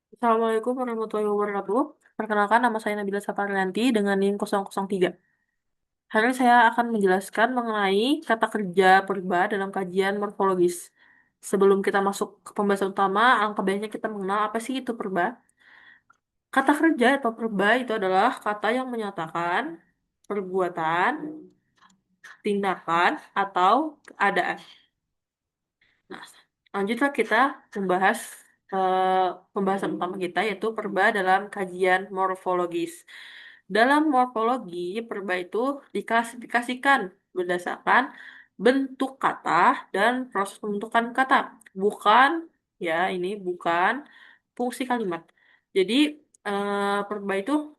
Assalamualaikum warahmatullahi wabarakatuh. Perkenalkan, nama saya Nabila Saparlianti dengan NIM 003. Hari ini saya akan menjelaskan mengenai kata kerja purba dalam kajian morfologis. Sebelum kita masuk ke pembahasan utama, alangkah baiknya kita mengenal apa sih itu purba. Kata kerja atau purba itu adalah kata yang menyatakan perbuatan, tindakan, atau keadaan. Nah, lanjutlah kita membahas eh, pembahasan utama kita yaitu perba dalam kajian morfologis. Dalam morfologi, perba itu diklasifikasikan berdasarkan bentuk kata dan proses pembentukan kata. Bukan, ya ini bukan fungsi kalimat. Jadi, perba itu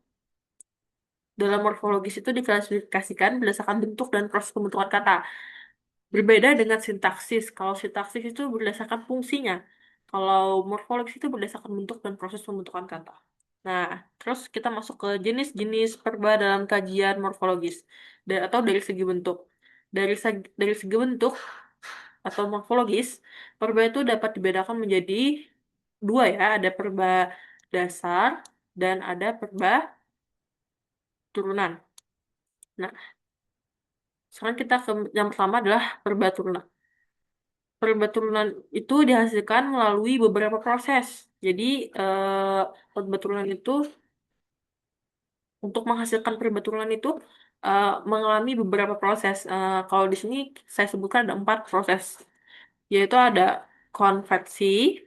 dalam morfologis itu diklasifikasikan berdasarkan bentuk dan proses pembentukan kata. Berbeda dengan sintaksis. Kalau sintaksis itu berdasarkan fungsinya. Kalau morfologis itu berdasarkan bentuk dan proses pembentukan kata. Nah, terus kita masuk ke jenis-jenis perba dalam kajian morfologis atau dari segi bentuk. Dari segi bentuk atau morfologis, perba itu dapat dibedakan menjadi dua ya, ada perba dasar dan ada perba turunan. Nah, sekarang kita ke yang pertama adalah perba turunan. Perbetulunan itu dihasilkan melalui beberapa proses. Jadi, perbetulunan itu, untuk menghasilkan perbetulunan itu, mengalami beberapa proses. Kalau di sini saya sebutkan ada 4 proses, yaitu ada konveksi,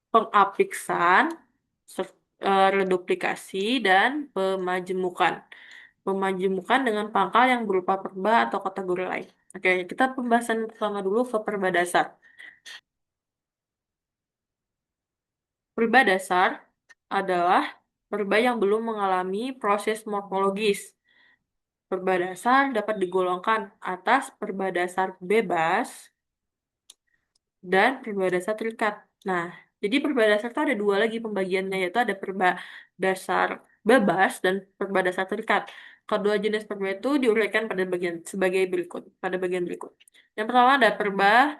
pengapliksan, reduplikasi, dan pemajemukan. Pemajemukan dengan pangkal yang berupa perba atau kategori lain. Oke, kita pembahasan pertama dulu ke perba dasar. Purba dasar adalah purba yang belum mengalami proses morfologis. Purba dasar dapat digolongkan atas purba dasar bebas dan purba dasar terikat. Nah, jadi purba dasar itu ada dua lagi pembagiannya, yaitu ada purba dasar bebas dan purba dasar terikat. Kedua jenis purba itu diuraikan pada bagian sebagai berikut, pada bagian berikut. Yang pertama ada purba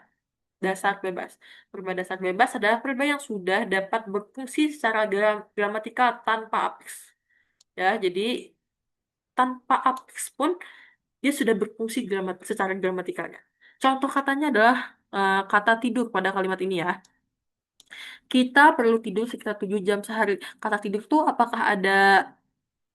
dasar bebas. Purba dasar bebas adalah purba yang sudah dapat berfungsi secara gramatikal tanpa afiks. Ya, jadi tanpa afiks pun dia sudah berfungsi secara gramatikalnya. Contoh katanya adalah kata tidur pada kalimat ini ya. Kita perlu tidur sekitar 7 jam sehari. Kata tidur tuh apakah ada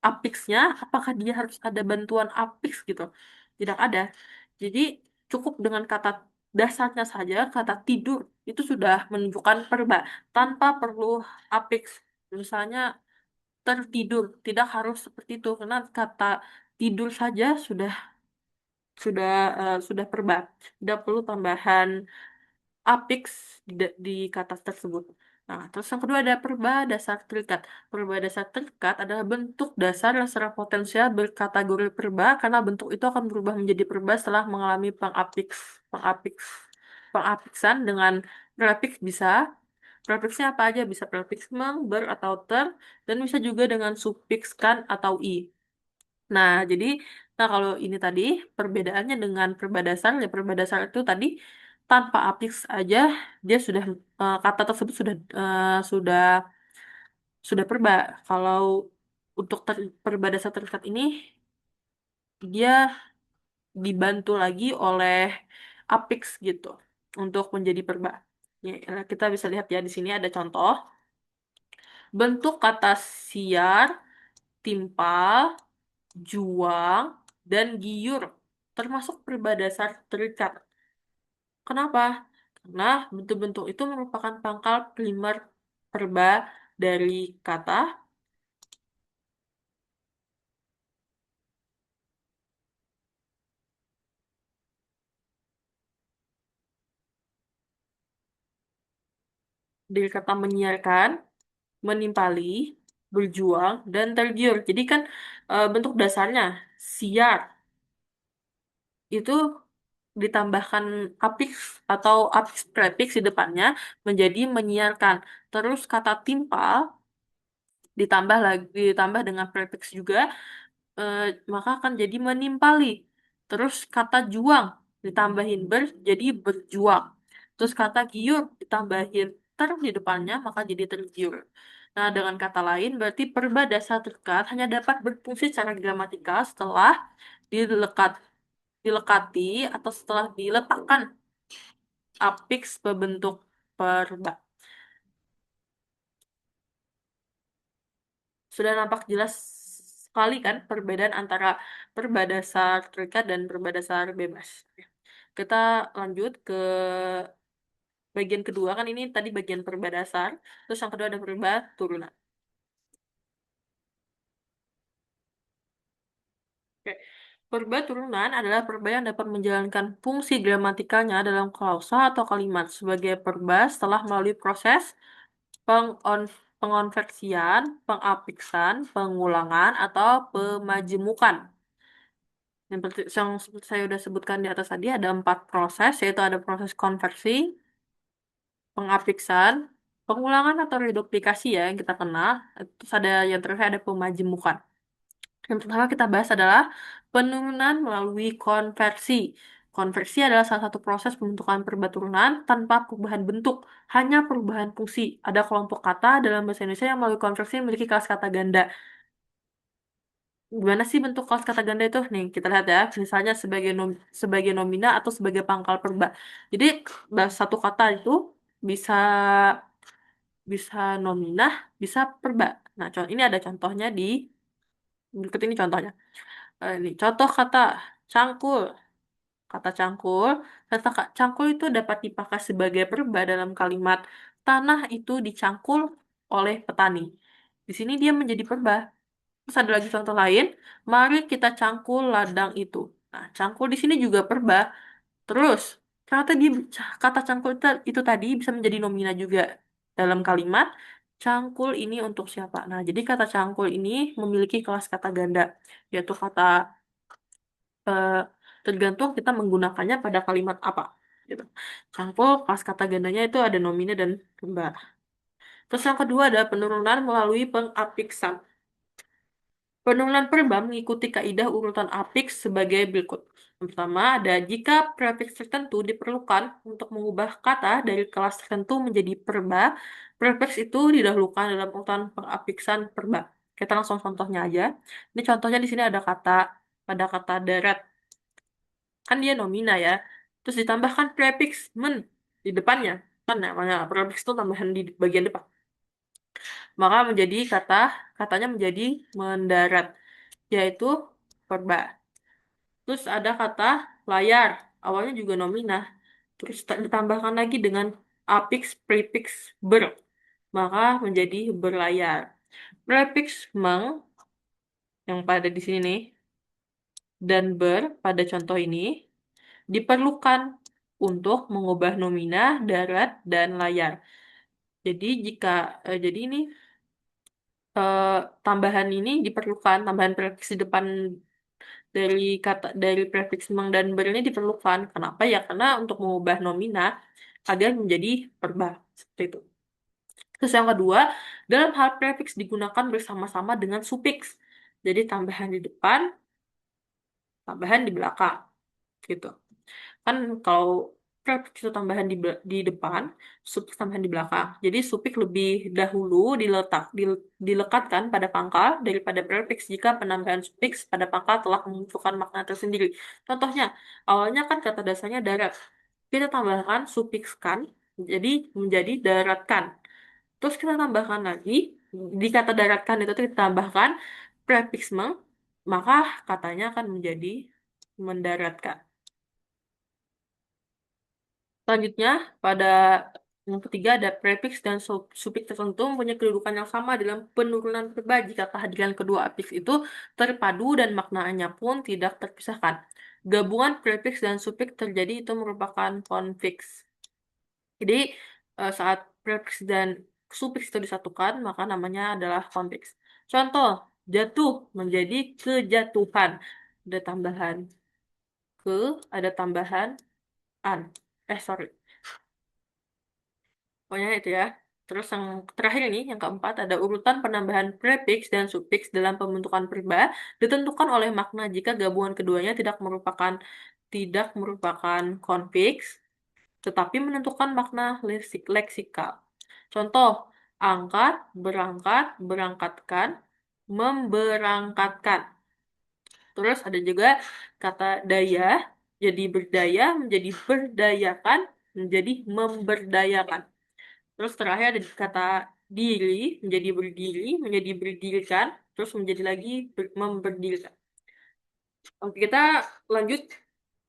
afiksnya? Apakah dia harus ada bantuan afiks gitu? Tidak ada. Jadi cukup dengan kata dasarnya saja, kata tidur itu sudah menunjukkan perba tanpa perlu afiks. Misalnya tertidur, tidak harus seperti itu karena kata tidur saja sudah sudah perba. Tidak perlu tambahan afiks di kata tersebut. Nah, terus yang kedua ada perba dasar terikat. Perba dasar terikat adalah bentuk dasar yang secara potensial berkategori perba karena bentuk itu akan berubah menjadi perba setelah mengalami pengafiks, pengafiksan dengan prefiks bisa. Prefiksnya apa aja? Bisa prefiks meng, ber, atau ter, dan bisa juga dengan sufiks kan atau i. Nah, jadi, nah kalau ini tadi perbedaannya dengan perba dasar, ya perba dasar itu tadi tanpa afiks aja dia sudah kata tersebut sudah perba. Kalau untuk perba dasar terikat ini dia dibantu lagi oleh afiks gitu untuk menjadi perba. Ya, kita bisa lihat ya di sini ada contoh bentuk kata siar, timpal, juang, dan giur termasuk perba dasar terikat. Kenapa? Karena bentuk-bentuk itu merupakan pangkal primer perba dari kata, menyiarkan, menimpali, berjuang, dan tergiur. Jadi kan bentuk dasarnya siar itu ditambahkan afiks atau afiks prefiks di depannya menjadi menyiarkan. Terus kata timpal ditambah dengan prefiks juga, eh, maka akan jadi menimpali. Terus kata juang ditambahin ber jadi berjuang. Terus kata giur ditambahin dasar di depannya, maka jadi tergiur. Nah, dengan kata lain, berarti perba dasar terdekat hanya dapat berfungsi secara gramatikal setelah dilekat, dilekati atau setelah diletakkan afiks berbentuk perba. Sudah nampak jelas sekali kan perbedaan antara perba dasar terikat dan perba dasar bebas. Kita lanjut ke bagian kedua, kan ini tadi bagian perba dasar, terus yang kedua ada perba turunan. Oke. Perba turunan adalah perba yang dapat menjalankan fungsi gramatikalnya dalam klausa atau kalimat sebagai perba setelah melalui proses pengon pengonversian, pengafiksan, pengulangan, atau pemajemukan. Yang seperti saya sudah sebutkan di atas tadi ada 4 proses, yaitu ada proses konversi, pengafiksan, pengulangan atau reduplikasi ya yang kita kenal. Terus ada yang terakhir ada pemajemukan. Yang pertama kita bahas adalah penurunan melalui konversi. Konversi adalah salah satu proses pembentukan perbaturunan tanpa perubahan bentuk, hanya perubahan fungsi. Ada kelompok kata dalam bahasa Indonesia yang melalui konversi memiliki kelas kata ganda. Gimana sih bentuk kelas kata ganda itu? Nih, kita lihat ya. Misalnya sebagai nomina atau sebagai pangkal perba. Jadi, satu kata itu bisa bisa nominah, bisa perba. Nah, ini ada contohnya di berikut ini contohnya. Ini contoh kata cangkul. Kata cangkul, cangkul itu dapat dipakai sebagai perba dalam kalimat tanah itu dicangkul oleh petani. Di sini dia menjadi perba. Terus ada lagi contoh lain, mari kita cangkul ladang itu. Nah, cangkul di sini juga perba. Terus, kata cangkul itu tadi bisa menjadi nomina juga dalam kalimat cangkul ini untuk siapa. Nah, jadi kata cangkul ini memiliki kelas kata ganda, yaitu kata eh, tergantung kita menggunakannya pada kalimat apa. Gitu. Cangkul kelas kata gandanya itu ada nomina dan perba. Terus yang kedua ada penurunan melalui pengafiksan. Penurunan perba mengikuti kaidah urutan afiks sebagai berikut. Yang pertama ada jika prefiks tertentu diperlukan untuk mengubah kata dari kelas tertentu menjadi perba, prefiks itu didahulukan dalam urutan pengafiksan perba. Kita langsung contohnya aja. Ini contohnya di sini ada kata darat. Kan dia nomina ya. Terus ditambahkan prefiks men di depannya. Kan namanya prefiks itu tambahan di bagian depan. Maka katanya menjadi mendarat, yaitu verba. Terus ada kata layar, awalnya juga nominah. Terus ditambahkan lagi dengan afiks prefiks ber, maka menjadi berlayar. Prefiks meng yang pada di sini nih dan ber pada contoh ini diperlukan untuk mengubah nomina darat dan layar. Jadi jadi ini eh, tambahan ini diperlukan, tambahan prefiks di depan dari prefiks meng dan ber ini diperlukan. Kenapa ya? Karena untuk mengubah nomina agar menjadi verba seperti itu. Terus yang kedua, dalam hal prefiks digunakan bersama-sama dengan sufiks. Jadi tambahan di depan, tambahan di belakang, gitu. Kan kalau prefix itu tambahan di depan, sufiks tambahan di belakang. Jadi sufiks lebih dahulu dilekatkan pada pangkal daripada prefiks jika penambahan sufiks pada pangkal telah memunculkan makna tersendiri. Contohnya, awalnya kan kata dasarnya darat. Kita tambahkan sufiks kan, jadi menjadi daratkan. Terus kita tambahkan lagi, di kata daratkan itu kita tambahkan prefiks meng, maka katanya akan menjadi mendaratkan. Selanjutnya, pada yang ketiga ada prefiks dan sufiks tertentu mempunyai kedudukan yang sama dalam penurunan verba jika kehadiran kedua afiks itu terpadu dan maknanya pun tidak terpisahkan. Gabungan prefiks dan sufiks terjadi itu merupakan konfiks. Jadi, saat prefiks dan sufiks itu disatukan, maka namanya adalah konfiks. Contoh, jatuh menjadi kejatuhan. Ada tambahan ke, ada tambahan an. Sorry. Pokoknya itu ya. Terus yang terakhir ini, yang keempat, ada urutan penambahan prefiks dan sufiks dalam pembentukan perba ditentukan oleh makna jika gabungan keduanya tidak merupakan konfiks, tetapi menentukan makna leksikal. Contoh, angkat, berangkat, berangkatkan, memberangkatkan. Terus ada juga kata daya, jadi berdaya, menjadi berdayakan, menjadi memberdayakan. Terus terakhir ada kata diri, menjadi berdiri, menjadi berdirikan, terus menjadi lagi memberdirikan. Oke, kita lanjut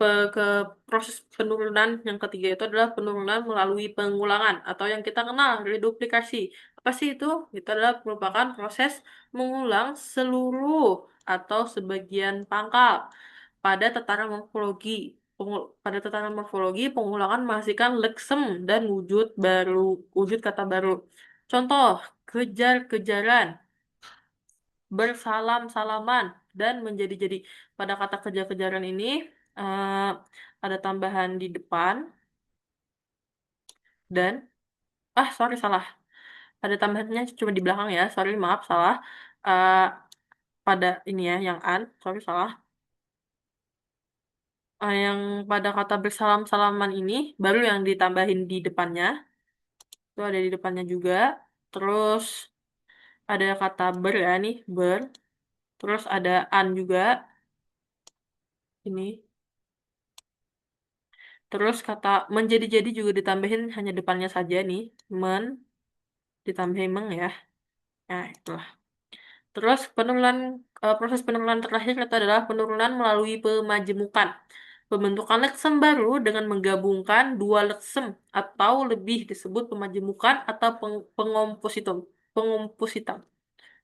ke proses penurunan yang ketiga itu adalah penurunan melalui pengulangan atau yang kita kenal reduplikasi. Apa sih itu? Itu adalah merupakan proses mengulang seluruh atau sebagian pangkal pada tataran morfologi. Pada tataran morfologi, pengulangan menghasilkan leksem dan wujud baru, wujud kata baru. Contoh, kejar-kejaran, bersalam-salaman, dan menjadi-jadi. Pada kata kejar-kejaran ini eh, ada tambahan di depan dan sorry salah. Ada tambahannya cuma di belakang ya. Sorry maaf salah. Eh, pada ini ya yang sorry salah. Yang pada kata bersalam-salaman ini baru yang ditambahin di depannya. Itu ada di depannya juga. Terus ada kata ber ya nih, ber. Terus ada an juga ini. Terus kata menjadi-jadi juga ditambahin hanya depannya saja nih. Men ditambahin meng ya. Nah, itulah. Terus proses penurunan terakhir itu adalah penurunan melalui pemajemukan. Pembentukan leksem baru dengan menggabungkan dua leksem atau lebih disebut pemajemukan atau pengompositum. Pengompositan.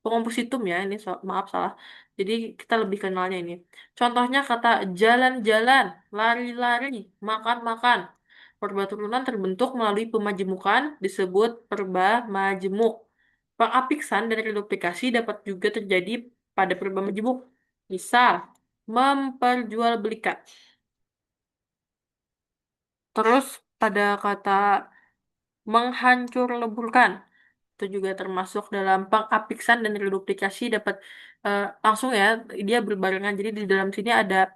Pengompositum ya, ini maaf salah. Jadi kita lebih kenalnya ini. Contohnya kata jalan-jalan, lari-lari, makan-makan. Perba turunan terbentuk melalui pemajemukan disebut perba majemuk. Pengapiksan dan reduplikasi dapat juga terjadi pada perba majemuk. Misal, memperjualbelikan. Terus pada kata menghancur leburkan. Itu juga termasuk dalam pengapiksan dan reduplikasi dapat langsung ya dia berbarengan jadi di dalam sini ada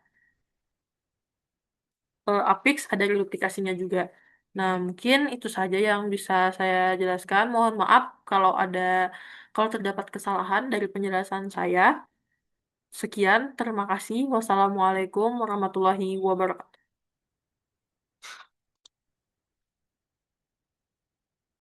apix ada reduplikasinya juga. Nah mungkin itu saja yang bisa saya jelaskan, mohon maaf kalau terdapat kesalahan dari penjelasan saya. Sekian, terima kasih. Wassalamualaikum warahmatullahi wabarakatuh.